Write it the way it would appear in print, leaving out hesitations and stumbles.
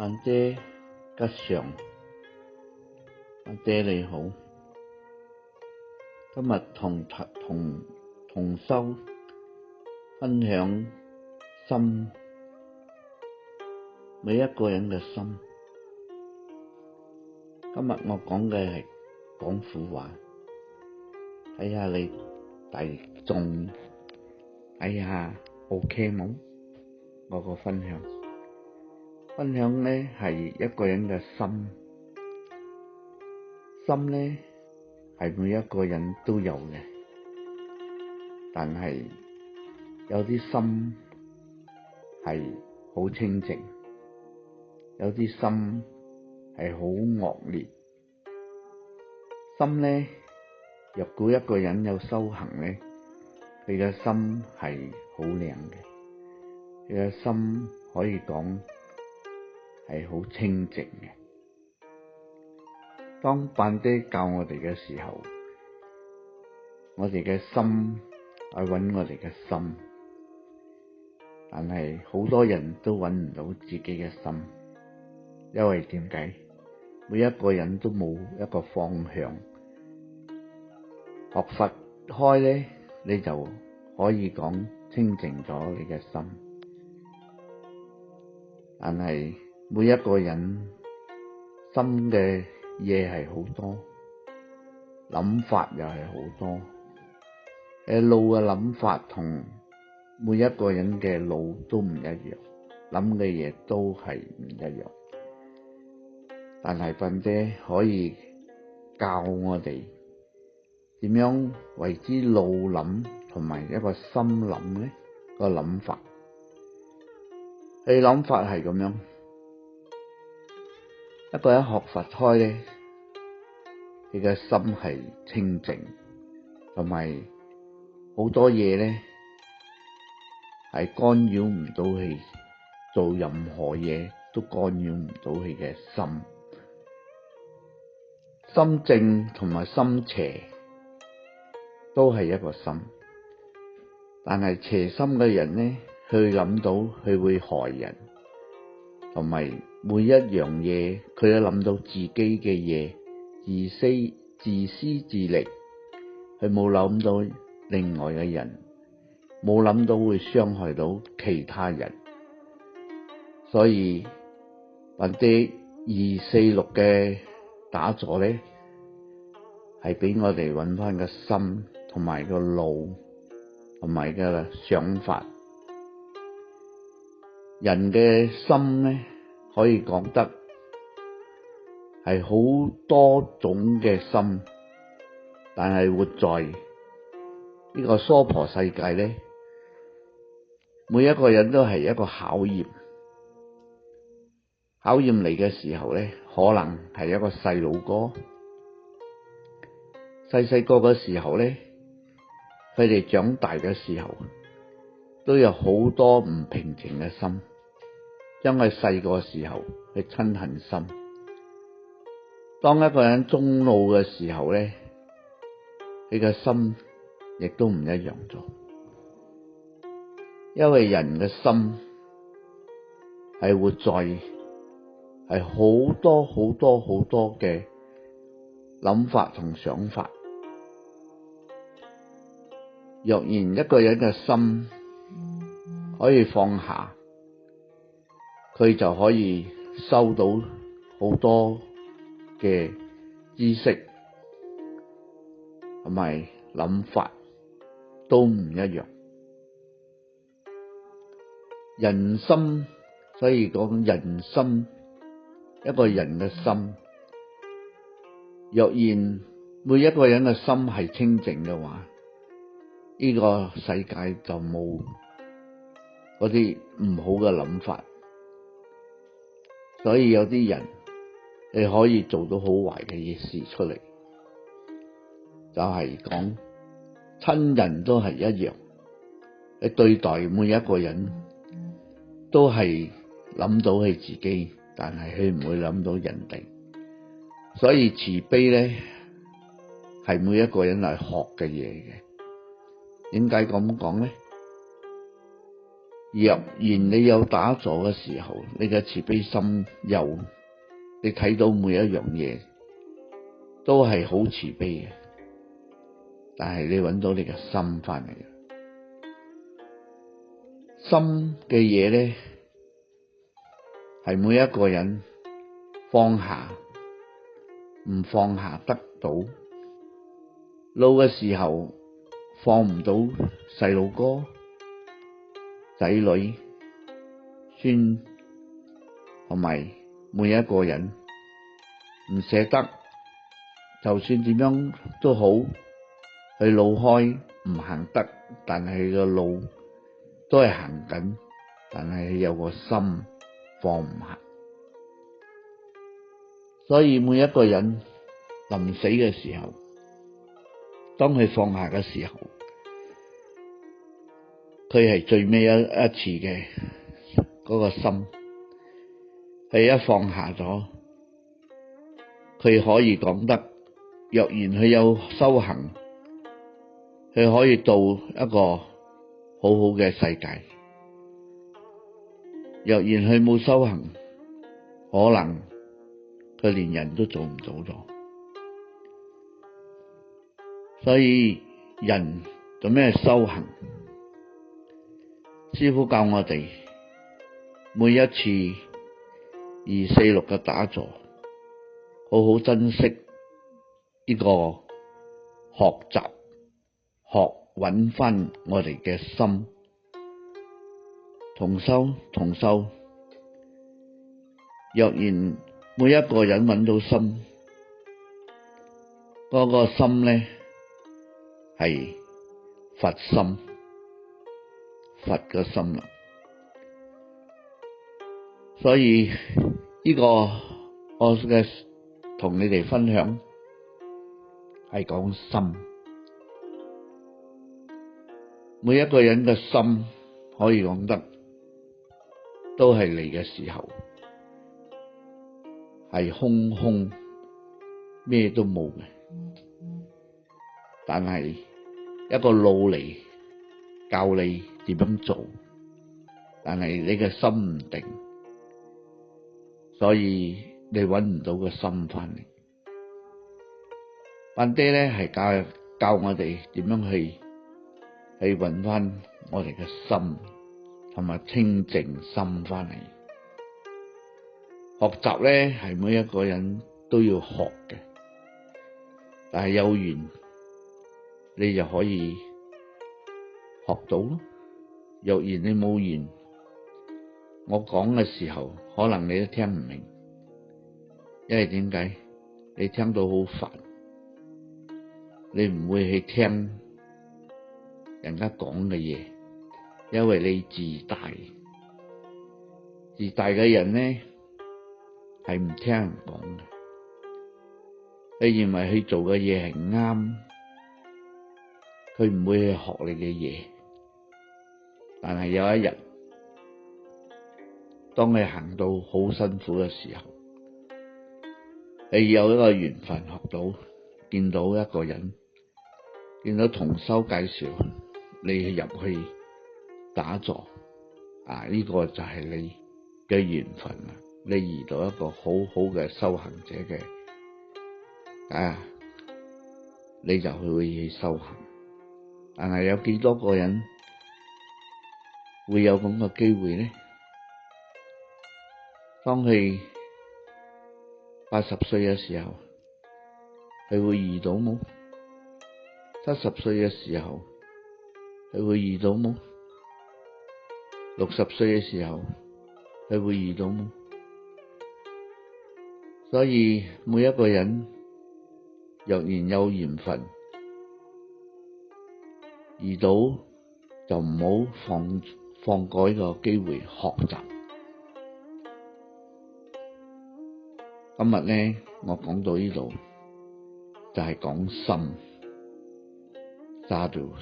范姐吉祥，范姐你好，今日同修分享心，每一個人嘅心。今日我講嘅係廣府話，睇下你大眾睇下 OK 冇？我個分享呢係一個人嘅心，心呢係每一個人都有嘅，但係有啲心係好清靜，有啲心係好惡劣。心呢，若果一個人有修行呢，佢嘅心係好靚嘅，佢嘅心可以講係好清靜嘅。當范姐教我哋嘅時候，我哋嘅心去揾我哋嘅心，但係好多人都揾唔到自己嘅心，因為點解？每一個人都冇一個方向。學佛開呢，你就可以講清淨咗你嘅心，但係每一個人心嘅嘢係好多，諗法又係好多。路嘅諗法同每一個人嘅路都唔一樣，諗嘅嘢都係唔一樣。但係范姐可以教我哋點樣為之路諗同埋一個心諗呢？個諗法，佢諗法係咁樣。一個人學佛開呢，佢嘅心係清靜，同埋好多嘢呢係干擾唔到佢做任何嘢，都干擾唔到佢嘅心。心正同埋心邪都係一個心，但係邪心嘅人呢，佢諗到佢會害人，同埋每一樣嘢佢都諗到自己嘅嘢，自私自利，佢冇諗到另外嘅人，冇諗到會傷害到其他人。所以范姐246嘅打坐呢，係俾我哋揾翻個心同埋個路同埋個想法。人嘅心呢，可以講得係好多種嘅心，但係活在呢個娑婆世界呢，每一個人都係一個考驗。考驗嚟嘅時候呢，可能係一個細路哥，細個嘅時候呢，佢哋長大嘅時候都有好多唔平靜嘅心，因為細個時候係嗔恨心。當一個人中老嘅時候呢，佢嘅心亦都唔一樣咗，因為人嘅心係活在係好多嘅諗法同想法。若然一個人嘅心可以放下，佢就可以收到好多嘅知識同埋諗法都唔一樣。人心，所以講人心，一個人嘅心，若然每一個人嘅心係清淨嘅話，呢個世界就冇嗰啲唔好嘅諗法。所以有啲人你可以做到好壞嘅事出嚟，就係講親人都係一樣，你對待每一個人都係諗到佢自己，但係佢唔會諗到人哋。所以慈悲呢係每一個人嚟學嘅嘢嘅。點解咁講呢？若然你有打坐嘅時候，你嘅慈悲心有，你睇到每一樣嘢都係好慈悲嘅，但係你揾到你嘅心返嚟，心嘅嘢咧係每一個人放下唔放下得到，老嘅時候放唔到細路哥、仔女、孫，同埋每一個人唔捨得，就算點樣都好，佢路開唔行得，但係佢個路都係行緊，但係佢有個心放唔下。所以每一個人臨死嘅時候，當佢放下嘅時候，佢係最尾一次嘅嗰個心，佢一放下咗，佢可以講得，若然佢有修行，佢可以到一個好好嘅世界；若然佢冇修行，可能佢連人都做唔到咗。所以人做咩修行？師父教我哋每一次246嘅打坐，好好珍惜呢個學習，學揾返我哋嘅心，同修。若然每一個人揾到心，嗰個心咧係佛心，佛嘅心啦。所以呢個我嘅同你哋分享係講心，每一個人嘅心可以講得都係嚟嘅時候係空空，咩都冇嘅，但係一個路嚟教你點樣做，但係你嘅心唔定，所以你揾唔到個心返嚟。班爹咧係教我哋點樣去揾返我哋嘅心，同埋清淨心返嚟。學習咧係每一個人都要學嘅，但係有緣你就可以學到咯。若然你冇緣，我講嘅時候可能你都聽唔明，因為點解？你聽到好煩，你唔會去聽人家講嘅嘢，因為你自大嘅人呢係唔聽人講嘅，你認為佢做嘅嘢係啱，佢唔會去學你嘅嘢。但係有一日，當你行到好辛苦嘅時候，你有一個緣分學到，見到一個人，見到同修介紹你入去打坐，呢個就係你嘅緣分啦。你遇到一個好好嘅修行者嘅，你就會去修行。但係有幾多個人會有咁嘅機會呢？當佢80歲嘅時候，佢會遇到冇？70歲嘅時候，佢會遇到冇？60歲嘅時候，佢會遇到冇？所以每一個人若然有緣分遇到，就唔好放過呢個機會學習。今日呢，我講到呢度就係講心，沙度。